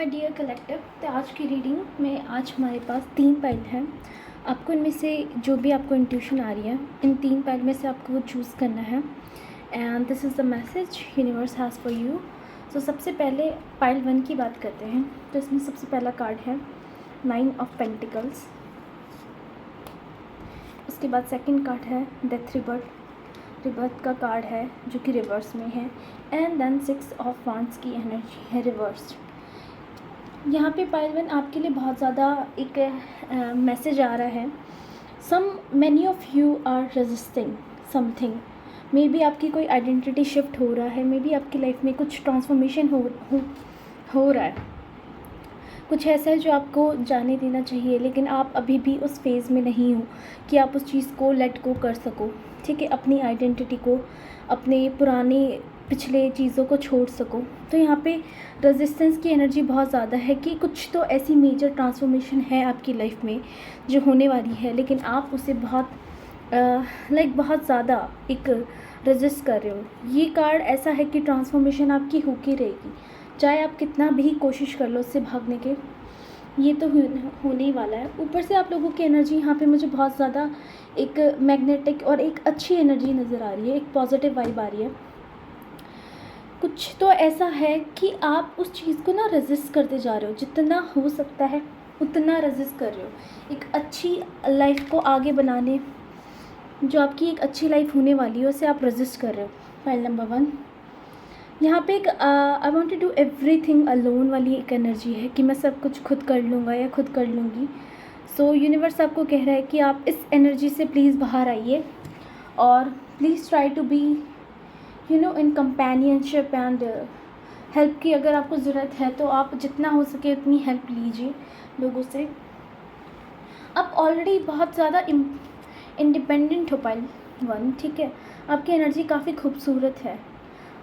My dear collective. तो आज की रीडिंग में आज हमारे पास 3 पाइल हैं। आपको इनमें से जो भी आपको इंट्यूशन आ रही है, इन 3 पाइल में से आपको वो चूज़ करना है। And this is the message universe has for you. So सबसे पहले पाइल 1 की बात करते हैं। तो इसमें सबसे पहला कार्ड है 9 ऑफ पेंटिकल्स। उसके बाद सेकंड कार्ड है डेथ रिबर्थ का कार्ड है जो कि रिवर्स में है। एंड देन 6 ऑफ वांड्स की एनर्जी है रिवर्स्ड। यहाँ पे पाइल 1 आपके लिए बहुत ज़्यादा एक मैसेज आ रहा है। Many of you are resisting something. Maybe आपकी कोई आइडेंटिटी शिफ्ट हो रहा है, मे बी आपकी लाइफ में कुछ ट्रांसफॉर्मेशन हो रहा है। कुछ ऐसा है जो आपको जाने देना चाहिए, लेकिन आप अभी भी उस फेज़ में नहीं हो कि आप उस चीज़ को लेट गो कर सको। ठीक है, अपनी आइडेंटिटी को, अपने पुराने पिछले चीज़ों को छोड़ सको। तो यहाँ पे रेजिस्टेंस की एनर्जी बहुत ज़्यादा है कि कुछ तो ऐसी मेजर ट्रांसफॉर्मेशन है आपकी लाइफ में जो होने वाली है, लेकिन आप उसे बहुत ज़्यादा एक रेजिस्ट कर रहे हो। ये कार्ड ऐसा है कि ट्रांसफॉर्मेशन आपकी होती रहेगी, चाहे आप कितना भी कोशिश कर लो उससे भागने के, ये तो होने ही वाला है। ऊपर से आप लोगों की एनर्जी यहाँ पे मुझे बहुत ज़्यादा एक मैग्नेटिक और एक अच्छी एनर्जी नज़र आ रही है, एक पॉजिटिव वाइब आ रही है। कुछ तो ऐसा है कि आप उस चीज़ को ना रेजिस्ट करते जा रहे हो, जितना हो सकता है उतना रेजिस्ट कर रहे हो एक अच्छी लाइफ को आगे बनाने, जो आपकी एक अच्छी लाइफ होने वाली है उसे आप रेजिस्ट कर रहे हो। फाइल नंबर 1 यहाँ पे एक I want to do everything alone वाली एक एनर्जी है कि मैं सब कुछ खुद कर लूँगा या खुद कर लूँगी। सो यूनिवर्स आपको कह रहा है कि आप इस एनर्जी से प्लीज़ बाहर आइए और please try to be in companionship and help की अगर आपको ज़रूरत है तो आप जितना हो सके उतनी हेल्प लीजिए लोगों से। आप ऑलरेडी बहुत ज़्यादा इंडिपेंडेंट हो पाइल 1। ठीक है, आपकी एनर्जी काफ़ी खूबसूरत है।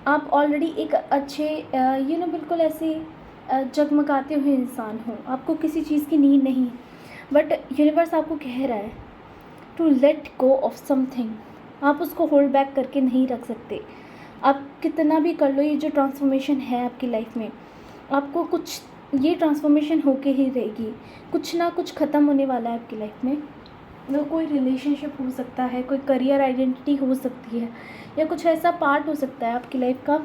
आप ऑलरेडी एक अच्छे बिल्कुल ऐसे जगमगाते हुए इंसान हो, आपको किसी चीज़ की नीड नहीं है। बट यूनिवर्स आपको कह रहा है to let go of something. आप उसको होल्ड बैक करके नहीं रख सकते। आप कितना भी कर लो, ये जो ट्रांसफॉर्मेशन है आपकी लाइफ में, आपको कुछ ये ट्रांसफॉर्मेशन होके ही रहेगी। कुछ ना कुछ ख़त्म होने वाला है आपकी लाइफ में। वो कोई रिलेशनशिप हो सकता है, कोई करियर आइडेंटिटी हो सकती है, या कुछ ऐसा पार्ट हो सकता है आपकी लाइफ का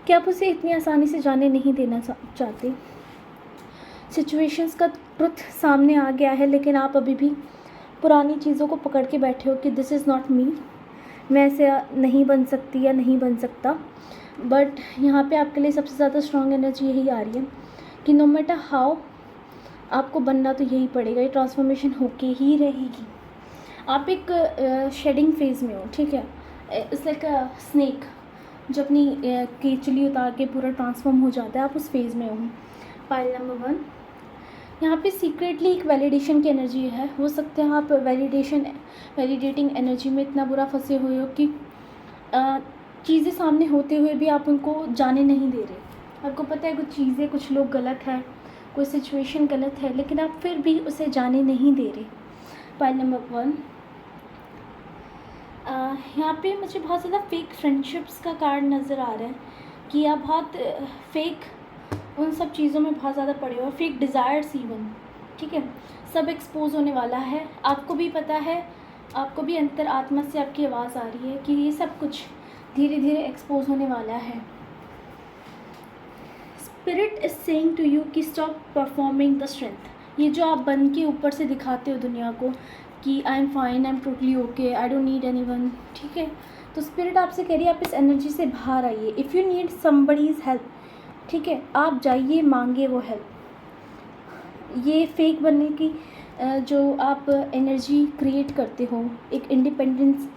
कि आप उसे इतनी आसानी से जाने नहीं देना चाहते। सिचुएशंस का ट्रुथ सामने आ गया है, लेकिन आप अभी भी पुरानी चीज़ों को पकड़ के बैठे हो कि दिस इज़ नॉट मी, मैं ऐसे नहीं बन सकती या नहीं बन सकता। बट यहाँ पे आपके लिए सबसे ज़्यादा स्ट्रॉन्ग एनर्जी यही आ रही है कि नो मैटर हाउ आपको बनना तो यही पड़ेगा, ये ट्रांसफॉर्मेशन होके ही रहेगी। आप एक शेडिंग फेज़ में हो। ठीक है, इट्स लाइक अ स्नेक जो अपनी केचली उतार के पूरा ट्रांसफॉर्म हो जाता है, आप उस फेज़ में हो। पाइल नंबर 1 यहाँ पे सीक्रेटली एक वैलिडेशन की एनर्जी है। हो सकता है आप वैलिडेटिंग एनर्जी में इतना बुरा फंसे हुए हो कि चीज़ें सामने होते हुए भी आप उनको जाने नहीं दे रहे। आपको पता है कुछ चीज़ें, कुछ लोग गलत है, कोई सिचुएशन गलत है, लेकिन आप फिर भी उसे जाने नहीं दे रहे। पाइल नंबर 1 यहाँ पे मुझे बहुत ज़्यादा फेक फ्रेंडशिप्स का कार्ड नज़र आ रहा है कि आप बहुत फेक उन सब चीज़ों में बहुत ज़्यादा पड़े हो, फेक डिज़ायर्स इवन। ठीक है, सब एक्सपोज होने वाला है। आपको भी पता है, आपको भी अंतर आत्मा से आपकी आवाज़ आ रही है कि ये सब कुछ धीरे धीरे एक्सपोज होने वाला है। Spirit is saying to you कि स्टॉप परफॉर्मिंग द स्ट्रेंथ। ये जो आप बन के ऊपर से दिखाते हो दुनिया को कि I am fine, I am totally okay, I don't need anyone. ठीक है, तो स्पिरिट आपसे कह रही है आप इस एनर्जी से बाहर आइए। If you need somebody's help, ठीक है, आप जाइए, मांगिए वो हेल्प। ये फेक बनने की जो आप एनर्जी क्रिएट करते हो, एक इंडिपेंडेंस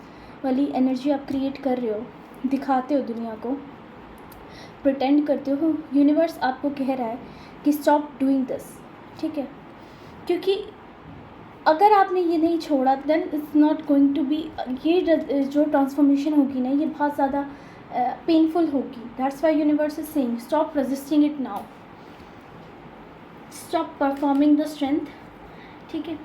वाली एनर्जी आप क्रिएट कर रहे हो, दिखाते हो दुनिया को, प्रिटेंड करते हो, यूनिवर्स आपको कह रहा है कि स्टॉप डूइंग दिस। ठीक है, क्योंकि अगर आपने ये नहीं छोड़ा then it's not going to be, ये जो ट्रांसफॉर्मेशन होगी ना, ये बहुत ज़्यादा पेनफुल होगी। That's why universe is saying stop resisting it now, stop performing the strength. ठीक है,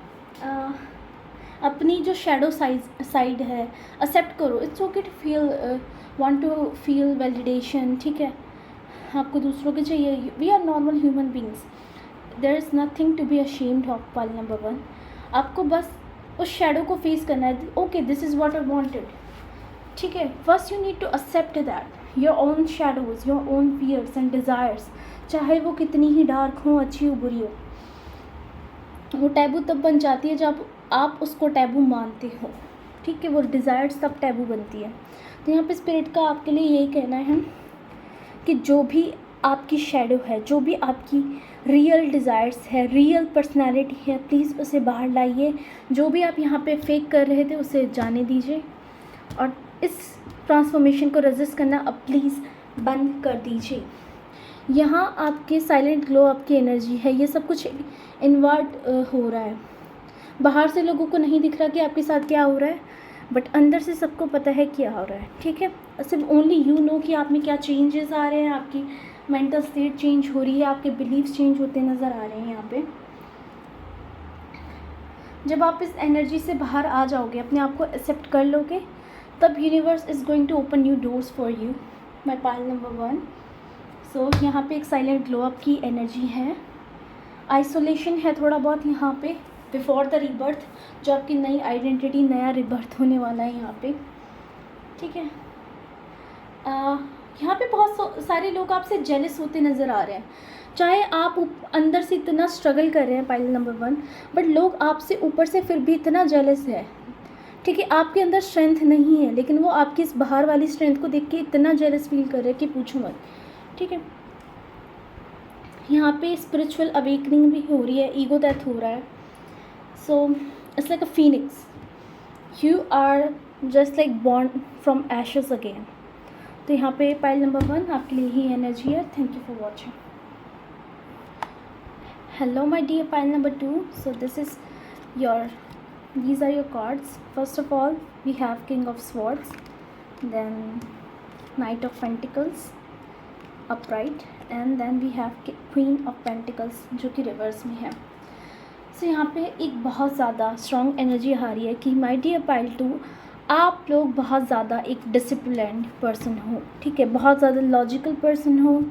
अपनी जो शैडो साइड है एक्सेप्ट करो। It's okay to feel want to feel validation. ठीक है, आपको दूसरों के चाहिए, we are normal human beings, there is nothing to be ashamed of. Pile number 1, आपको बस उस शैडो को फेस करना है। Okay, this is what I wanted, ठीक है। First you need to accept that your own shadows, your own fears and desires, चाहे वो कितनी ही डार्क हो, अच्छी हो, बुरी हो। वो टैबू तब बन जाती है जब आप उसको टैबू मानते हो, ठीक है। वो डिज़ायर्स तब टैबू बनती है। तो यहाँ पे स्पिरिट का आपके लिए यही कहना है कि जो भी आपकी शैडो है, जो भी आपकी रियल डिज़ायर्स है, रियल पर्सनालिटी है, प्लीज़ उसे बाहर लाइए। जो भी आप यहाँ पे फेक कर रहे थे उसे जाने दीजिए और इस ट्रांसफॉर्मेशन को रेजिस्ट करना अब प्लीज़ बंद कर दीजिए। यहाँ आपके साइलेंट ग्लो आपकी एनर्जी है, ये सब कुछ इनवर्ट हो रहा है। बाहर से लोगों को नहीं दिख रहा कि आपके साथ क्या हो रहा है, बट अंदर से सबको पता है क्या हो रहा है, ठीक है। सिर्फ ओनली यू नो कि आप में क्या चेंजेस आ रहे हैं, आपकी मेंटल स्टेट चेंज हो रही है, आपके बिलीव्स चेंज होते नज़र आ रहे हैं यहाँ पे। जब आप इस एनर्जी से बाहर आ जाओगे, अपने आप को एक्सेप्ट कर लोगे, तब universe is going to open new doors for you, my pile number 1। So यहाँ पे एक साइलेंट ग्लो अप की एनर्जी है, आइसोलेशन है थोड़ा बहुत यहाँ पे बिफोर द रीबर्थ, जो आपकी नई आइडेंटिटी, नया रीबर्थ होने वाला है यहाँ पे, ठीक है। यहाँ पे बहुत सारे लोग आपसे जेलस होते नज़र आ रहे हैं, चाहे आप अंदर से इतना स्ट्रगल कर रहे हैं पाइल नंबर 1, बट लोग आपसे ऊपर से फिर भी इतना जेलस है, ठीक है। आपके अंदर स्ट्रेंथ नहीं है, लेकिन वो आपकी इस बाहर वाली स्ट्रेंथ को देख के इतना जेलस फील कर रहे हैं कि पूछो मत, ठीक है। यहाँ पे स्पिरिचुअल अवेकनिंग भी हो रही है, ईगो डेथ हो रहा है। So it's like a phoenix, you are just like born from ashes again. तो यहाँ पे पाइल नंबर 1 आपके लिए ही एनर्जी है। Thank you for watching. Hello my dear pile number 2, so this is your, these are your cards. First of all, we have King of Swords, then Knight of Pentacles upright, and then we have Queen of Pentacles जो कि reverse में है। सो यहाँ पे एक बहुत ज़्यादा strong energy आ रही है कि माय डियर पाइल 2, आप लोग बहुत ज़्यादा एक डिसिप्लिन्ड पर्सन हो, ठीक है, बहुत ज़्यादा लॉजिकल पर्सन हो।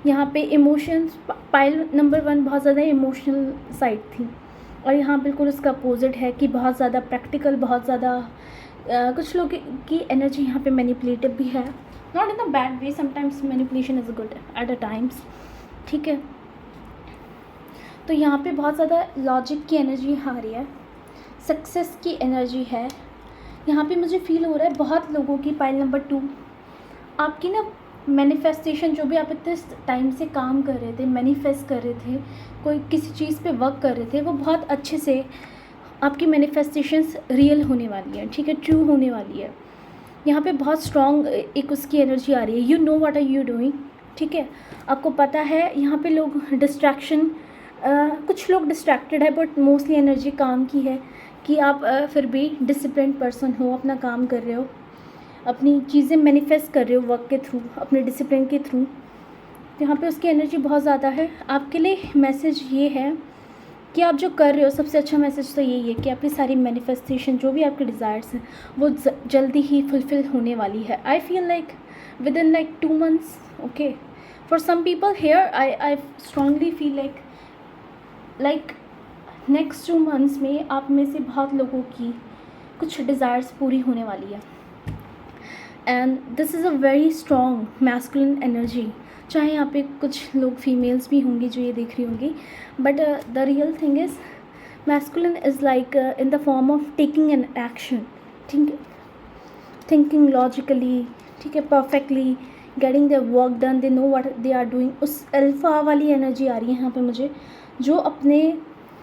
यहाँ पे इमोशंस, पाइल नंबर 1 बहुत ज़्यादा इमोशनल साइड थी, और यहाँ बिल्कुल उसका अपोजिट है कि बहुत ज़्यादा प्रैक्टिकल, बहुत ज़्यादा कुछ लोग की एनर्जी यहाँ पे मैनिपुलेटिव भी है, not in a bad way, sometimes manipulation is good at a times, ठीक है। तो यहाँ पे बहुत ज़्यादा लॉजिक की एनर्जी आ रही है, सक्सेस की एनर्जी है। यहाँ पे मुझे फील हो रहा है बहुत लोगों की पाइल नंबर 2, आपकी ना मैनिफेस्टेशन, जो भी आप इतने टाइम से काम कर रहे थे, मैनिफेस्ट कर रहे थे, कोई किसी चीज़ पे वर्क कर रहे थे, वो बहुत अच्छे से आपकी मैनिफेस्टेशंस रियल होने वाली है, ठीक है, ट्रू होने वाली है। यहाँ पे बहुत स्ट्रॉन्ग एक उसकी एनर्जी आ रही है, you know what are you doing, ठीक है, आपको पता है। यहाँ पे लोग डिस्ट्रैक्शन, कुछ लोग डिस्ट्रैक्टेड है, बट मोस्टली एनर्जी काम की है कि आप फिर भी डिसिप्लिन पर्सन हो, अपना काम कर रहे हो, अपनी चीज़ें मैनिफेस्ट कर रहे हो वर्क के थ्रू, अपने डिसिप्लिन के थ्रू। तो यहाँ पे उसकी एनर्जी बहुत ज़्यादा है। आपके लिए मैसेज ये है कि आप जो कर रहे हो, सबसे अच्छा मैसेज तो यही है कि आपकी सारी मैनिफेस्टेशन, जो भी आपके डिज़ायर्स हैं, वो जल्दी ही फुलफ़िल होने वाली है। I feel like within like 2 months, okay, for some people here I strongly feel like next 2 months में आप में से बहुत लोगों की कुछ डिज़ायर्स पूरी होने वाली है। And this is a very strong masculine energy, चाहे यहाँ पे कुछ लोग फीमेल्स भी होंगी जो ये देख रही होंगी, but the real thing is masculine is like in the form of taking an action, ठीक है, थिंकिंग लॉजिकली, ठीक है, perfectly, getting the work done, they know what they are doing. उस अल्फा वाली एनर्जी आ रही है यहाँ पे मुझे, जो अपने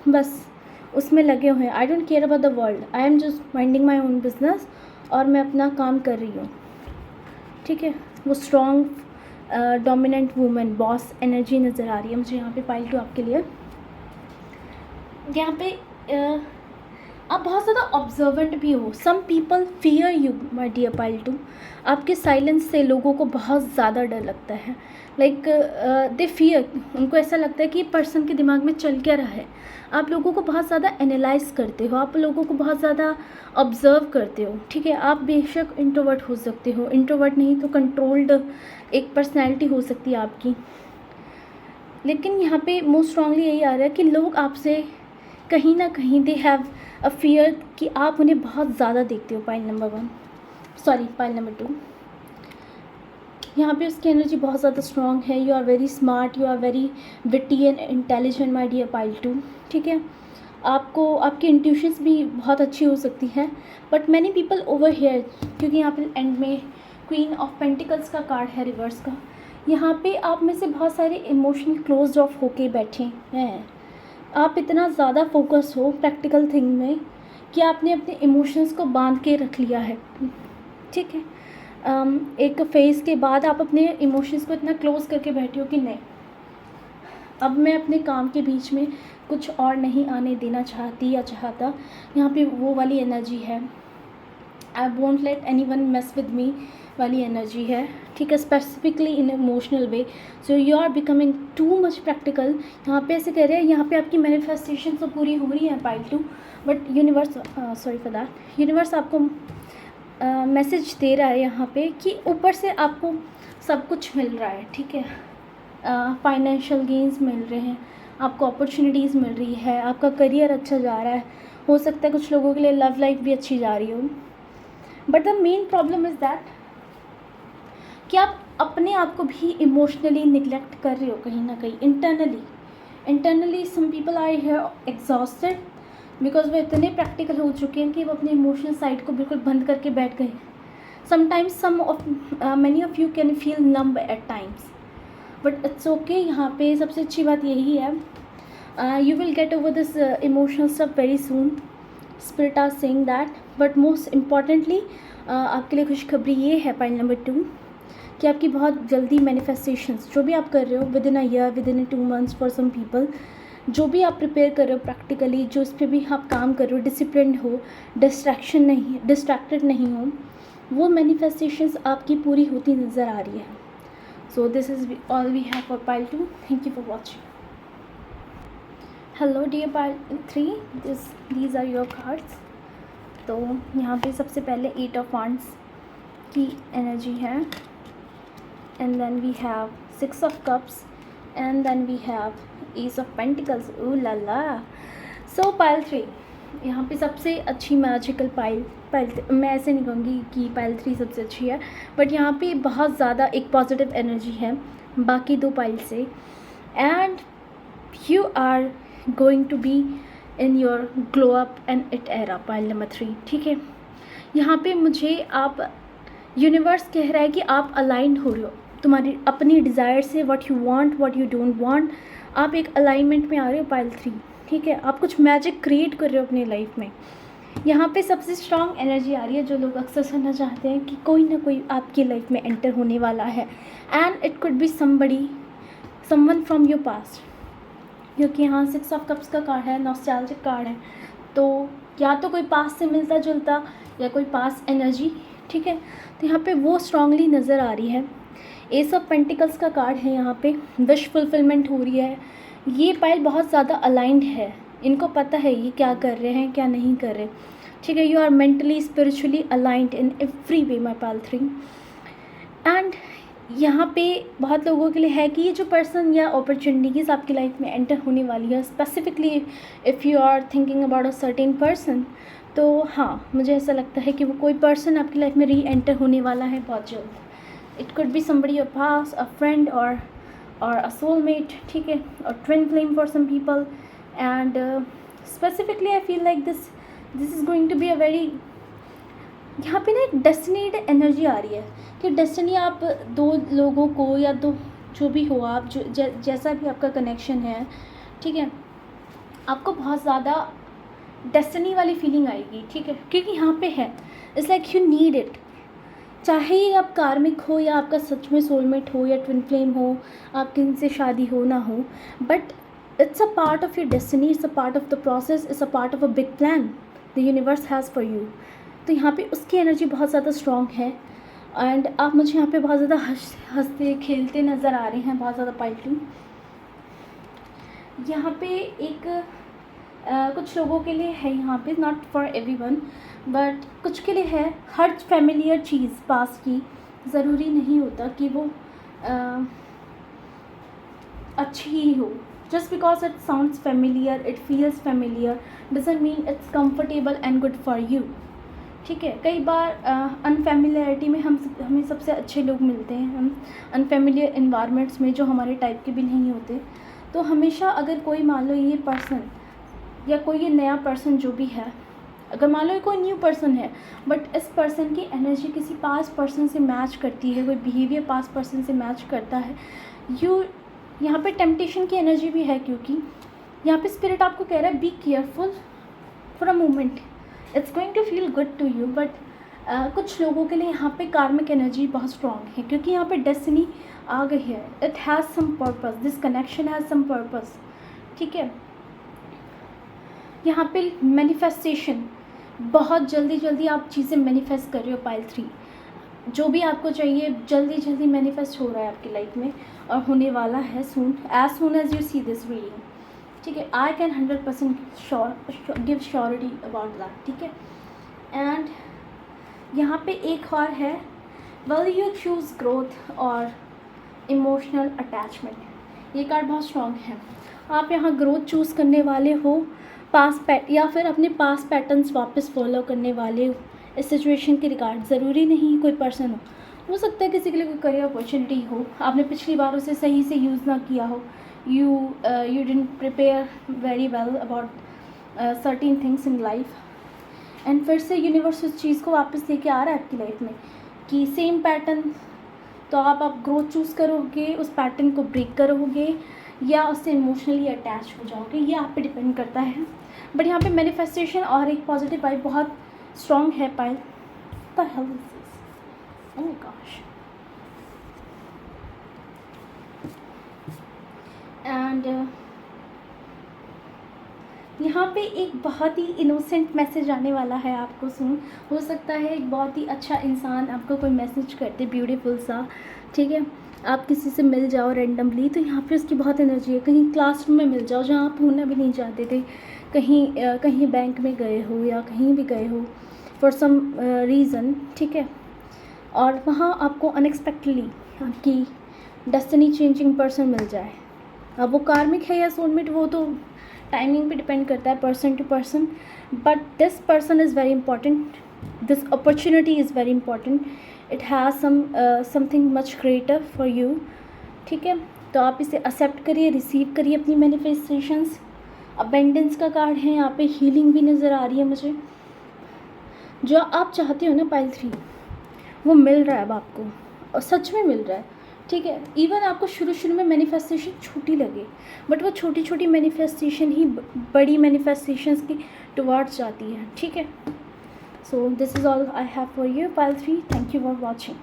बस उसमें लगे हुए हैं। I don't care about the world, I am just minding my own business, और मैं अपना काम कर रही हूँ, ठीक है। वो strong dominant women, boss energy नज़र आ रही है मुझे यहाँ पे पाइल 2 आपके लिए। यहाँ पे आप बहुत ज़्यादा ऑब्जर्वेंट भी हो। Some people fear you my dear pile two. आपके साइलेंस से लोगों को बहुत ज़्यादा डर लगता है। लाइक दे फियर, उनको ऐसा लगता है कि पर्सन के दिमाग में चल क्या रहा है। आप लोगों को बहुत ज़्यादा एनालाइज करते हो, आप लोगों को बहुत ज़्यादा ऑब्ज़र्व करते हो। ठीक है, आप बेशक इंट्रोवर्ट हो सकते हो, इंट्रोवर्ट नहीं तो कंट्रोल्ड एक पर्सनैलिटी हो सकती है आपकी, लेकिन यहाँ पे मोस्ट स्ट्रांगली यही आ रहा है कि लोग आपसे कहीं ना कहीं दे हैव अ फियर कि आप उन्हें बहुत ज़्यादा देखते हो। Pile number 1, sorry pile number 2, यहाँ पे उसकी एनर्जी बहुत ज़्यादा स्ट्रॉन्ग है। You are very smart, you are very witty and intelligent my dear pile 2। ठीक है, आपको आपकी इंट्यूशंस भी बहुत अच्छी हो सकती है, but many people over here, क्योंकि यहाँ पे एंड में क्वीन ऑफ पेंटिकल्स का कार्ड है रिवर्स का। यहाँ पे आप में से बहुत सारे इमोशनल क्लोज ऑफ होके बैठे हैं। आप इतना ज़्यादा फोकस हो प्रैक्टिकल थिंग में कि आपने अपने इमोशंस को बांध के रख लिया है। ठीक है, एक फेज़ के बाद आप अपने इमोशंस को इतना क्लोज करके बैठे हो कि नहीं, अब मैं अपने काम के बीच में कुछ और नहीं आने देना चाहती या चाहता। यहाँ पे वो वाली एनर्जी है, I won't let anyone mess with me वाली एनर्जी है। ठीक है, specifically in emotional way. So you are becoming too much practical. यहाँ पे ऐसे कह रहे हैं, यहाँ पे आपकी मैनिफेस्टेशन तो पूरी हो रही है pile 2, but universe, sorry for that, universe आपको मैसेज दे रहा है यहाँ पे कि ऊपर से आपको सब कुछ मिल रहा है। ठीक है, फाइनेंशियल गेंस मिल रहे हैं, आपको अपॉर्चुनिटीज़ मिल रही है, आपका करियर अच्छा जा रहा है, हो सकता है कुछ लोगों के लिए लव लाइफ भी अच्छी जा रही हो। But the main problem is that कि आप अपने आप को भी इमोशनली निगलेक्ट कर रहे हो कहीं ना कहीं। Internally some people are here exhausted because वो इतने प्रैक्टिकल हो चुके हैं कि वो अपने इमोशनल साइड को बिल्कुल बंद करके बैठ गए। Sometimes many of you can feel numb at times, but it's okay. यहाँ पे सबसे अच्छी बात यही है, you will get over this emotional stuff very soon, spirit are saying that. But most importantly आपके लिए खुशखबरी ये है पाइल नंबर 2 कि आपकी बहुत जल्दी मैनिफेस्टेशंस, जो भी आप कर रहे हो within a year, within 2 months for some people, जो भी आप प्रिपेयर कर रहे हो प्रैक्टिकली, जो इस पर भी आप काम कर रहे हो, डिसिप्लिन हो, डिस्ट्रैक्टेड नहीं हो, वो मैनिफेस्टेशंस आपकी पूरी होती नज़र आ रही है। So this is all we have for pile 2। Thank you for watching. Hello dear pile 3, these are your cards. तो यहाँ पे सबसे पहले 8 ऑफ वांड्स की एनर्जी है, and then we have 6 of cups, and then we have ace of pentacles. ooh la la. So pile 3, यहाँ पे सबसे अच्छी मैजिकल पाइल मैं ऐसे नहीं कहूँगी कि पाइल 3 सबसे अच्छी है, बट यहाँ पे बहुत ज़्यादा एक पॉजिटिव एनर्जी है बाकी 2 पाइल से, and you are going to be in your glow up and it era pile number 3। ठीक है, यहाँ पे मुझे आप यूनिवर्स कह रहा है कि आप अलाइंड हो रहे हो तुम्हारी अपनी डिज़ायर से, what you want, what you don't want, आप एक अलाइनमेंट में आ रहे हो पाइल 3। ठीक है, आप कुछ मैजिक क्रिएट कर रहे हो अपनी लाइफ में। यहाँ पे सबसे स्ट्रॉन्ग एनर्जी आ रही है, जो लोग अक्सर सुनना चाहते हैं कि कोई ना कोई आपकी लाइफ में एंटर होने वाला है, and it could be someone from your past, क्योंकि यहाँ 6 ऑफ कप्स का कार्ड है, नॉस्टैल्जिक कार्ड है, तो या तो कोई पास से मिलता जुलता या कोई पास एनर्जी। ठीक है, तो यहाँ पे वो स्ट्रांगली नज़र आ रही है। एस ऑफ पेंटिकल्स का कार्ड है, यहाँ पे विश फुलफिलमेंट हो रही है। ये पाइल बहुत ज़्यादा अलाइंड है, इनको पता है ये क्या कर रहे हैं क्या नहीं कर रहे। ठीक है, you are mentally spiritually aligned in every way my pile 3। And यहाँ पे बहुत लोगों के लिए है कि ये जो पर्सन या अपॉर्चुनिटीज़ आपकी लाइफ में एंटर होने वाली है, specifically if you are thinking about a certain person, तो हाँ मुझे ऐसा लगता है कि वो कोई पर्सन आपकी लाइफ में री एंटर होने वाला है बहुत जल्द। It could be somebody your past, a friend or a soulmate. ठीक है, or twin flame for some people, and specifically I feel like this is going to be a very, यहाँ पे ना एक डेस्टिनीड एनर्जी आ रही है कि डेस्टिनी आप 2 लोगों को या 2 जो भी हो आप, जो जैसा भी आपका कनेक्शन है, ठीक है, आपको बहुत ज़्यादा डेस्टिनी वाली फीलिंग आएगी। ठीक है, क्योंकि यहाँ पे है it's like you need it, चाहे आप कार्मिक हो या आपका सच में सोलमेट हो या ट्विन फ्लेम हो, आपकी इनसे शादी हो ना हो, but it's a part of your destiny, it's a part of the process, it's a part of a big plan. The universe has for you. तो यहाँ पे उसकी एनर्जी बहुत ज़्यादा स्ट्रॉन्ग है एंड आप मुझे यहाँ पे बहुत ज़्यादा हंसते खेलते नज़र आ रहे हैं, बहुत ज़्यादा पाइटली। यहाँ पे एक कुछ लोगों के लिए है, यहाँ पे नॉट फॉर एवरीवन बट कुछ के लिए है। हर फैमिलियर चीज़ पास की ज़रूरी नहीं होता कि वो अच्छी ही हो। Just because it sounds familiar, it feels familiar, doesn't mean it's comfortable and good for you. ठीक है, कई बार अनफेमिलियरिटी में हमें सबसे अच्छे लोग मिलते हैं, हम अनफेमिलियर इन्वायरमेंट्स में जो हमारे टाइप के भी नहीं होते। तो हमेशा अगर कोई मान लो ये पर्सन या कोई ये नया पर्सन जो भी है, अगर मान लो कोई न्यू पर्सन है बट इस पर्सन की एनर्जी किसी पास्ट पर्सन से मैच करती है, कोई बिहेवियर पास्ट पर्सन से मैच करता है, यहाँ पे टेम्पटेशन की एनर्जी भी है, क्योंकि यहाँ पे स्पिरिट आपको कह रहा है be careful for a moment, it's going to feel good to you. But कुछ लोगों के लिए यहाँ पे कार्मिक एनर्जी बहुत स्ट्रॉन्ग है, क्योंकि यहाँ पे डेस्टिनी आ गई है। It has some purpose, this connection has some purpose. ठीक है, यहाँ पे मैनिफेस्टेशन, बहुत जल्दी जल्दी आप चीज़ें मैनिफेस्ट कर रहे हो पाइल 3। जो भी आपको चाहिए जल्दी जल्दी मैनिफेस्ट हो रहा है आपकी लाइफ में और होने वाला है soon, as soon as you see this reading. ठीक है, I can 100% give surety about that. ठीक है, एंड यहाँ पे एक और है, विल यू चूज़ ग्रोथ और इमोशनल अटैचमेंट। ये कार्ड बहुत स्ट्रॉन्ग है। आप यहाँ ग्रोथ चूज़ करने वाले हो, या फिर अपने पास पैटर्न्स वापस फॉलो करने वाले हो इस सिचुएशन के रिगार्ड। ज़रूरी नहीं कोई पर्सन हो सकता है किसी के लिए कोई करियर अपॉर्चुनिटी हो, आपने पिछली बार उसे सही से यूज़ ना किया हो, you didn't prepare very well about certain things in life, and फिर से यूनिवर्स उस चीज़ को वापस लेके आ रहा है आपकी लाइफ में कि सेम पैटर्न। तो आप ग्रोथ चूज़ करोगे, उस पैटर्न को ब्रेक करोगे या उससे इमोशनली अटैच हो जाओगे, ये आप पे डिपेंड करता है। बट यहाँ पे मैनिफेस्टेशन और एक पॉजिटिव वाइब बहुत स्ट्रॉन्ग है pile. The hell is this, oh my gosh. And यहाँ पे एक बहुत ही इनोसेंट मैसेज आने वाला है आपको सुन। हो सकता है एक बहुत ही अच्छा इंसान आपको कोई मैसेज करते, ब्यूटीफुल सा। ठीक है, आप किसी से मिल जाओ रैंडमली, तो यहाँ पे उसकी बहुत एनर्जी है। कहीं क्लासरूम में मिल जाओ जहाँ आप होना भी नहीं चाहते थे, कहीं बैंक में गए हो या कहीं भी गए हो फॉर सम रीज़न। ठीक है, और वहाँ आपको अनएक्सपेक्टेडली आपकी डेस्टिनी चेंजिंग पर्सन मिल जाए। अब वो कार्मिक है या सोलमेट, वो तो टाइमिंग पे डिपेंड करता है person to person, but this person is very important, this opportunity is very important, it has something much greater for you. ठीक है, तो आप इसे एक्सेप्ट करिए, रिसीव करिए अपनी मैनिफेस्टेशंस। अबेंडेंस का कार्ड है, यहाँ पे हीलिंग भी नज़र आ रही है मुझे। जो आप चाहते हो ना पाइल 3, वो मिल रहा है अब आपको, और सच में मिल रहा है। ठीक है, इवन आपको शुरू में मैनिफेस्टेशन छोटी लगे, बट वो छोटी छोटी मैनिफेस्टेशन ही बड़ी मैनिफेस्टेशंस की टुवर्ड्स जाती है। ठीक है, so this is all I have for you pile 3। Thank you for watching.